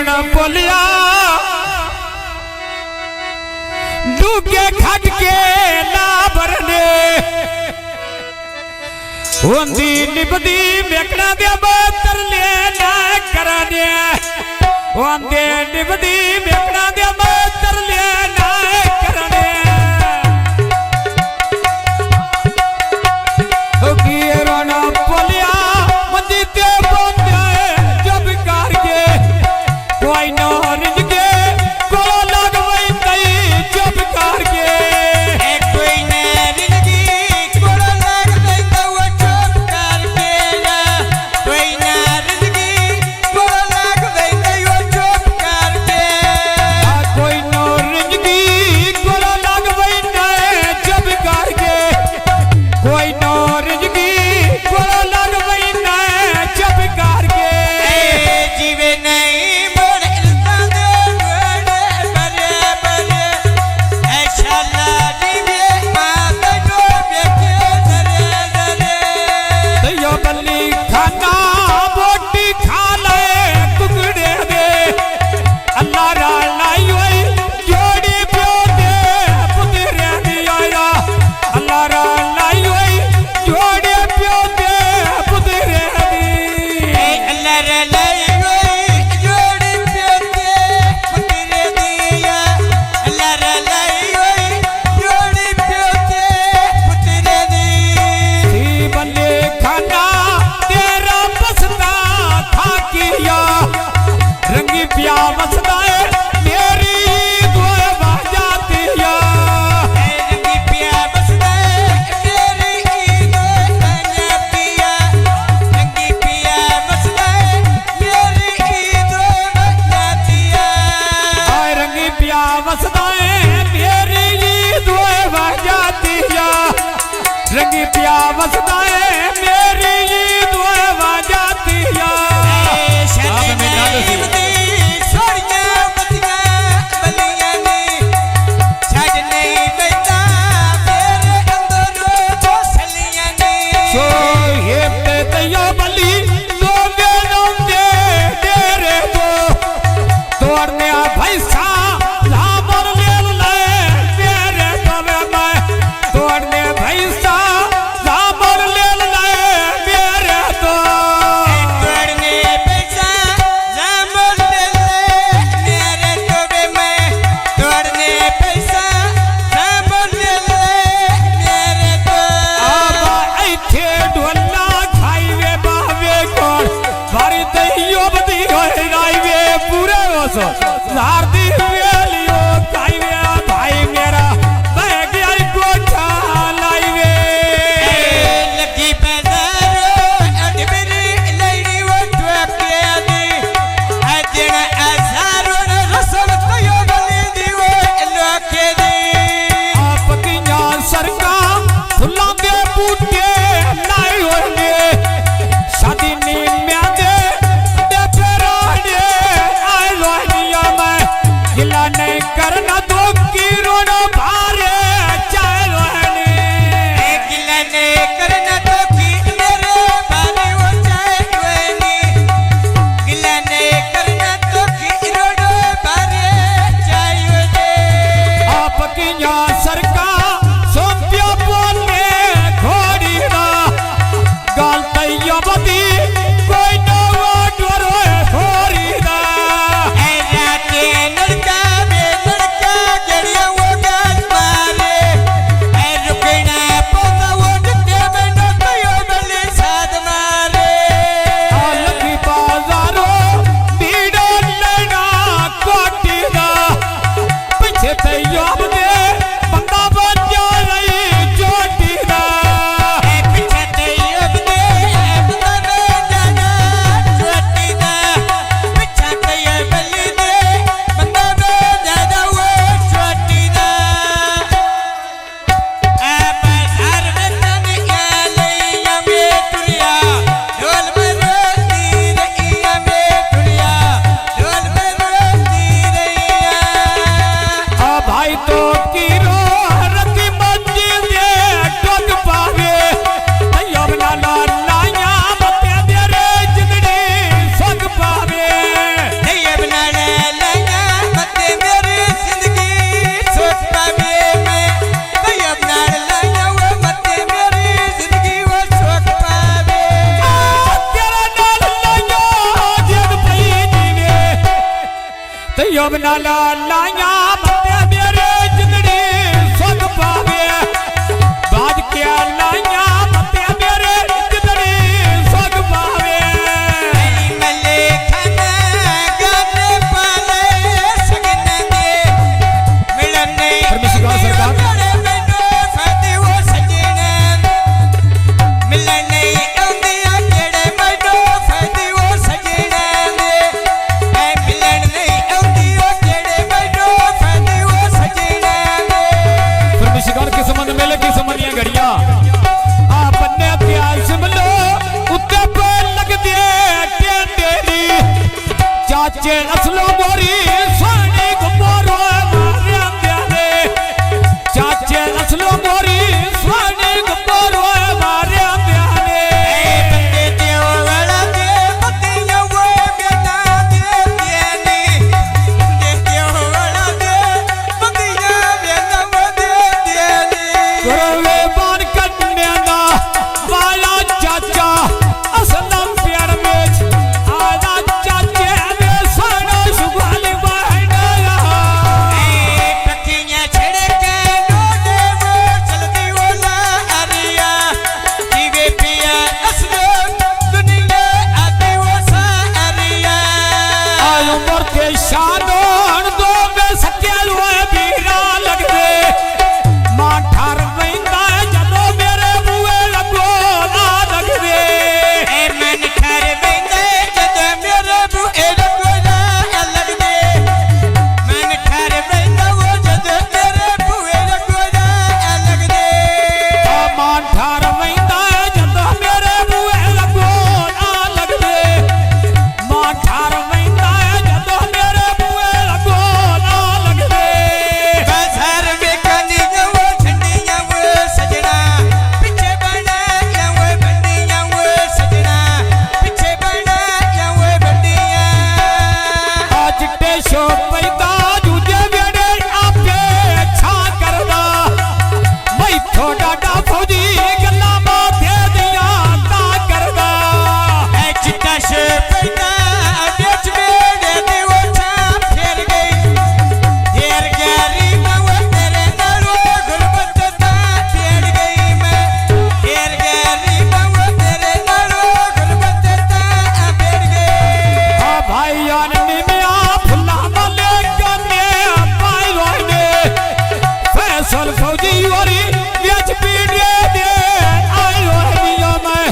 बोलिया डूबे खट के ना भरने होंदी निबदी मेकना दे बतर ले ना करने होंदे निबदी मेकना दे बतर ले ना करने ओ की रोना बोलिया मंदी ते बोंदे जब कार के कोई ना रिंगे को लगवई तई जब कार के कोई ना रिंगी को लगवई तो वो जब कार के कोई ना रिंगी को लगवई तो वो जब कार के कोई ना रिंगी को लगवई न जब कार के कोई ना रिंगी को लगवई न जब कार के जीवे नहीं रंगी पिया वसदा है मेरी ईद जाती है भाई मेरा गोठा लाइवे लगी सरका फुला के बूटे लाई होंगे शादी नी म्यादे दे पेराड़े आई लोनिया में तैयब नाला लाया मते मेरे जिंदड़ी सुख पावे बाज के लाया मते मेरे जिंदड़ी सुख पावे मले खाना गाने पाले सगने दे मिलने परमेश्वर का सरकार फायदे वो सजने मिलने औंदे जेड़े मैनू फायदे वो सजने ऐ मिलने औंदी जेड़े मैनू फायदे वो सजने परमेश्वर के संबंध मेले की समनिया घड़ियां आ बन्ने प्यास मिलो उत्ते पे लग दे टेंडेरी चाचे असलो मोरी सोनी गुमरो मारे प्यारे चाचे असलो मोरी सोनी गुमरो मारे प्यारे बंदे दियो वाला दे बतिया वो बेटा दे दियानी दे दियो वाला दे बतिया बेटा वो दे दियानी गुरवे बान कन्या ना वाला चाचा असलम प्यार में आजा चाचे ने सोना सुगाल बहना पखियां छड़ के डोडे वो चलदी वाला अरिया जीवे पिया असलो दुनिया आती वो सारिया आयु मोर के शानों दो में सकेल हुए बीरा लग दे मां ठार वैंदा जदों मेरे बुए लगो ना लग दे ए मन ठर वेंदे जद मेरे बुए लगोला लग दे मन ठर वेंदा वो जद मेरे बुए लगोला लग दे मां ठार वैंदा जदों मेरे बुए लगो ना लग दे मां ठार वैंदा जदों मेरे बुए लगो ना लग दे बाजार में कनिया वो ठंडियां वो सजना पीछे बना या वो बंडियां वो सजना पीछे बना या वो बंडियां आज टेशो पैदा दूजे बेड़े आपे छा करदा मैं थोड़ा डा फौजी गल्ला माथे दिया ता करदा ऐ चिट्टा से पैदा बेच बेड़े दी वो छाप फेर गई घेर गहरी में वो तेरे नालो गुरबत ता फेर गई मैं घेर गहरी में वो तेरे नालो गुरबत ता फेर गई आ भाईयां निमिया फुल्ला वाले कने पाई रोने फैसल फौजी ओरी बेच पीड़े दे आई रोनियो मैं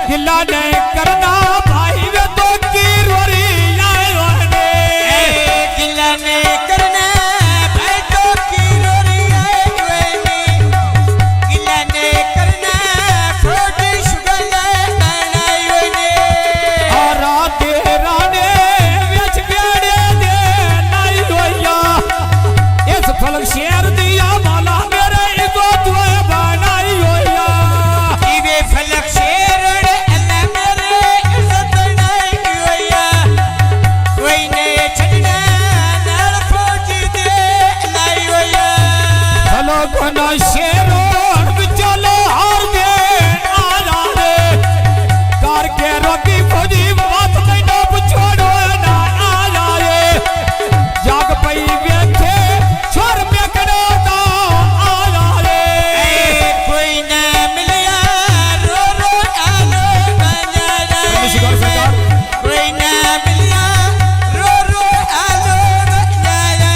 गिला नहीं करना भाई वे तो की रोरी आई रोने गिला ने करना भाई तो की रोरी आए वेनी गिला ने करना फ्रोटी शुगर बनाई वेनी आरा तेरा ने बेच बेड़े दे नहीं रोया इस फलक शेर दिया माला मेरे इको तुए बनाई होया जीवे फलक शेरड़ अल्लाह मेरे इज्जत बनाई होया कोई ने छड़ना नाल फौजी दे लाई होया हलो घना शेरो चलो हार दे आजा रे कार के रोकी फौजी बात में ना छोड़ो ना आजा रे जाग पई वेखे छोर पे करो तो आजा रे कोई ना मिलिया रो रो आलो बंजारा परमेश्वर सरकार कोई ना मिलिया रो रो आलो बंजारा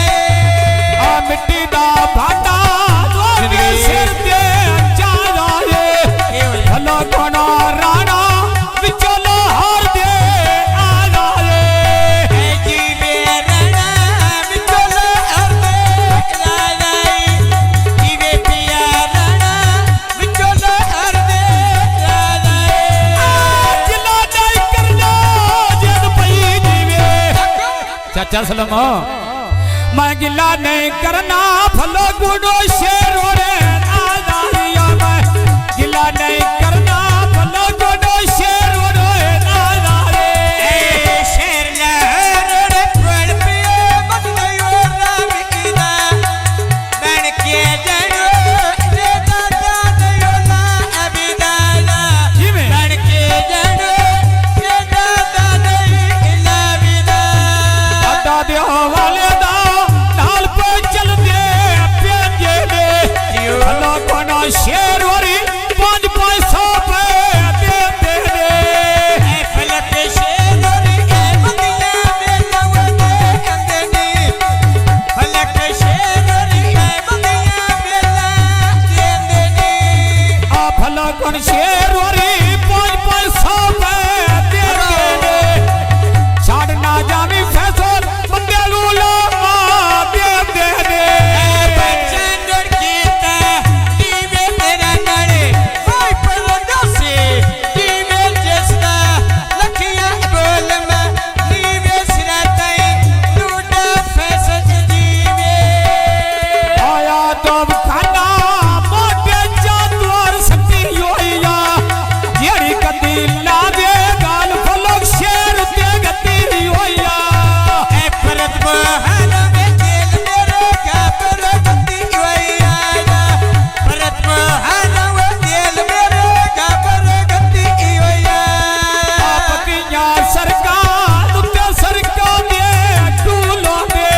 आ मिट्टी दा भांडा दो के सिर दे चारा रे हलो घना राणा विचलो हार दे आजा रे जीवे रणा बिचोला अर्दे राजाई जीवे पिया रणा बिचोला अर्दे राजाई जिला नहीं करना जद पई जीवे चाचा सलम मैं गिला नहीं करना फलो गुडो शेरो रे आजारिया मैं गिला नहीं करना फलो गुडो शेरो रे आजारे शेर लहर पड़ पिया बन गयो राम ईदा बन के जनो रे दादा दयो ना अबिदाना बन के जनो रे दादा दयो इला विदा दादा दे वाले मोहन में दिल मेरे घबर गति वैया भरत मोहन में दिल मेरे घबर गति वैया आपकिया सरकार उत्ते सरकार दे टूलो दे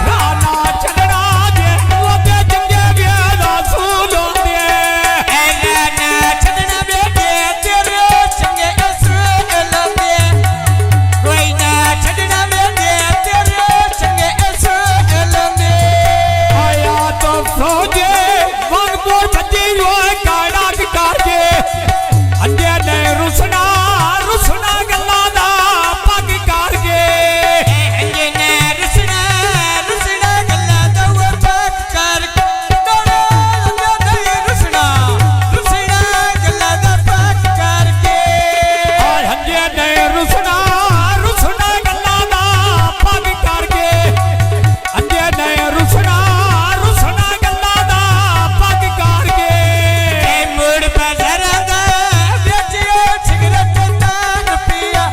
राना चढ़ना दे मोते जंगे वेदा सूलो दे राना चढ़ना बेटे तेरे संगे असूल दे कोई ना चढ़ना बेटे तेरे संगे असूल दे आया तो फौजे वंगो छजी रोए काड़ा काजे अंजे ने रुसना रुसना गल्ला दा पग कारगे अंजे ने रुसना रुसना गल्ला दा वो पग कर डोले अंजे रुसना रुसना गल्ला दा पग करके आय अंजे ने रुसना रुसना गल्ला दा पग कारगे अंजे ने रुसना रुसना गल्ला दा पग कारगे मुड़ बाजारा दा बेचियो सिगरेट तान पिया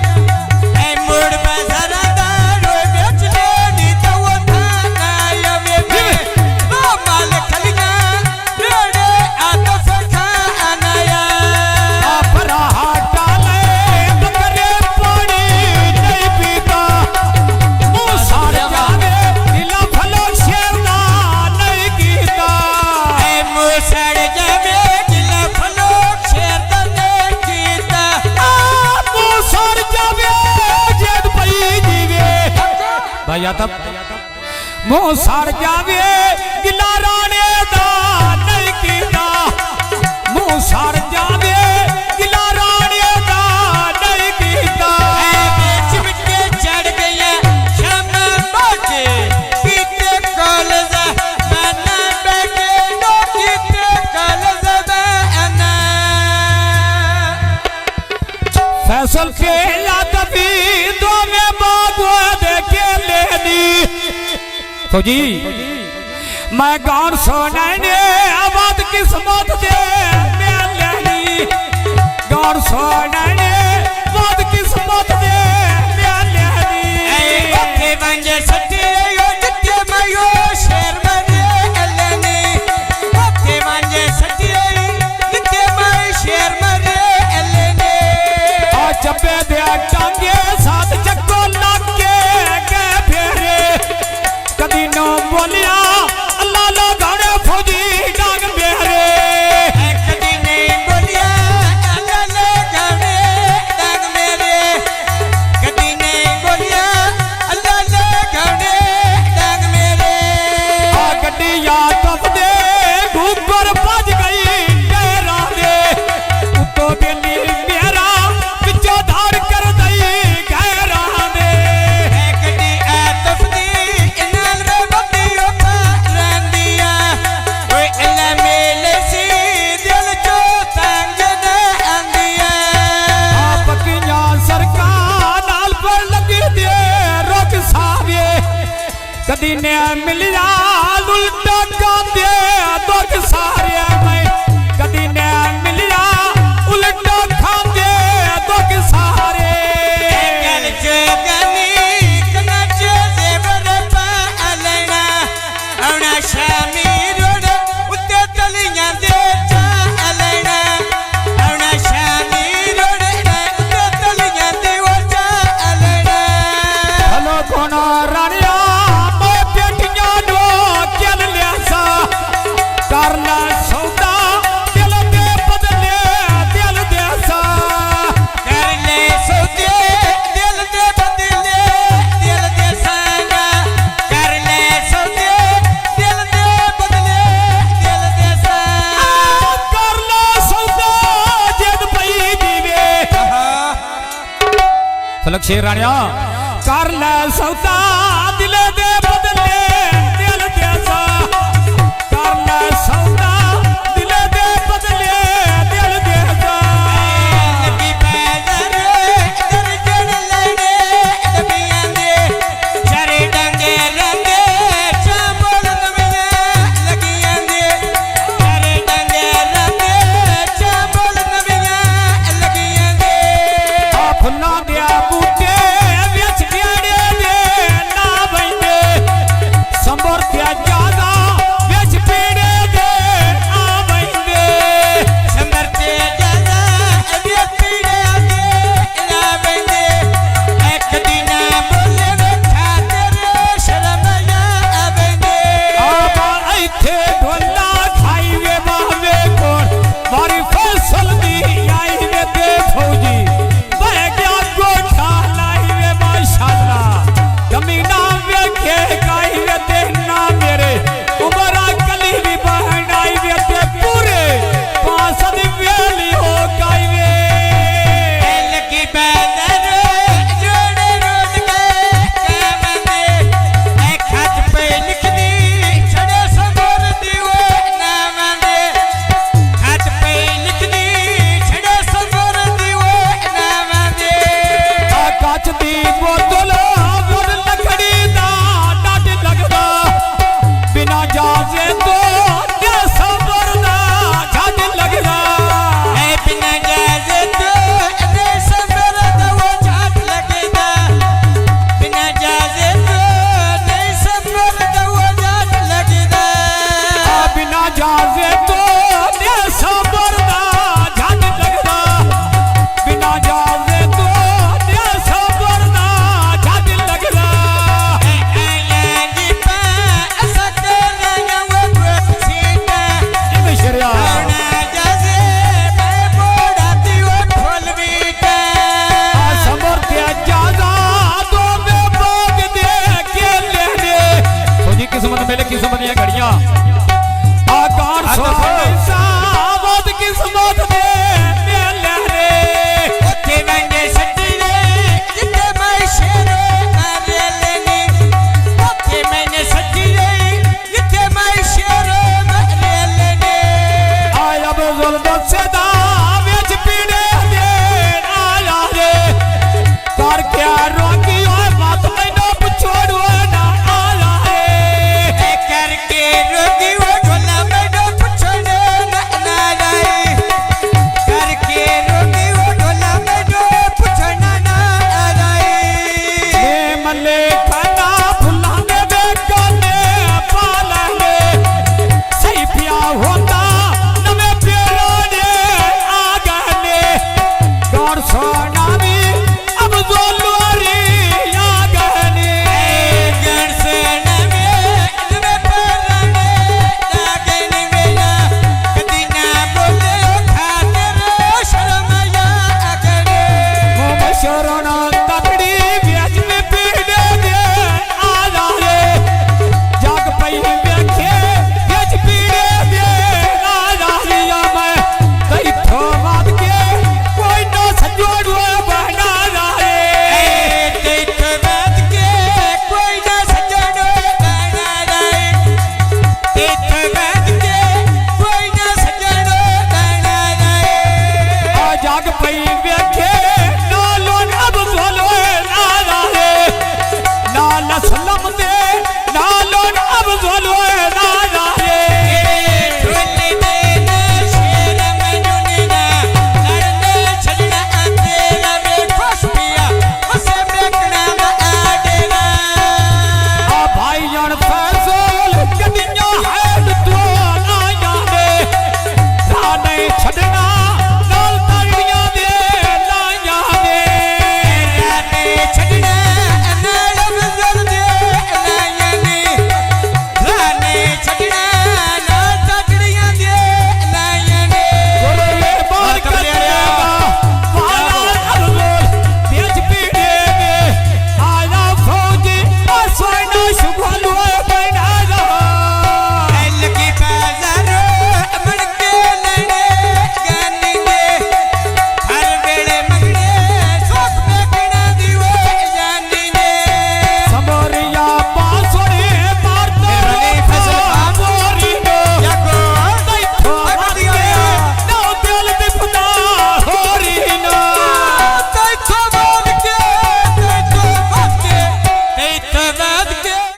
मुड़ बाजारा दा रोए बेचने दी तो वो थाना यमे वो माल खलिया बेड़े आतफ खानाया आपरा डाले बकरे पानी नहीं पीता मुँह साड़ जावे दिला भलो शेरना नहीं कीता मुसड़ जावे दिला फलो शेर ने कीता मुँह साड़ जावे जेद पई जीवे भैया तब मुँह साड़ जावे गिला राणे दा नहीं कीता मुँह साड़ जावे गिला राणे दा नहीं कीता बीच मिट्टे चढ़ गया शाम बाटे पीते कॉलेज बना बैठे नो पीते कॉलेज बना फैसल के यादवी दो में बाबू देखे लेनी फौजी मैं गान सुनाने आबाद किस्मत दे मैं लेनी गान सुनाने आबाद किस्मत दे मैं लेनी ओके बंजे सटे यो जित्ते मयो शेर मरे एलनी ओके बंजे सटे जित्ते मयो शेर मरे एलनी आ चप्पे दे टांगे साथ चक्को लाके के फेरे कदी नो बोलिया अल्लाह लो गाने फौजी डांग मेरे कदी नहीं बोलिया अल्लाह ले गाने दाग मेरे कदी नहीं बोलिया अल्लाह ले गाने दाग मेरे आ गड्डिया तप दे घूकर भज गई डेरा दे उतो बेली मेरा पिछो धाड़ कर दई गैरा दे कदी आतफ दी इनाल में बत्तियों पर रंदिया कोई अल्लाह मेले सी दिल चो तंग न अंदिया आपकिया सरकार नाल पर लगी दे रोक सावे कदी ने मिलिया उल्टा गांदे दुख सारे मैं कदी ने मिलिया उल्टा खांदे दुख सारे गल चो गनी कना चो जेवर पा अलना औना शामी रोड उत्ते तलियां दे चा अलना औना शामी रोड उत्ते तलियां दे वो चा अलना हलो कोना रानिया मैं बेटियां नो चल लिया सा करना सौदा दिल दे बदले दिल दे सा कर ले सौदे दिल दे बदले दिल दे संगा कर ले सौदे दिल दे बदले दिल दे संगा कर ला सौदा जद पई जीवे फलक शेर रानिया कर ला सौदा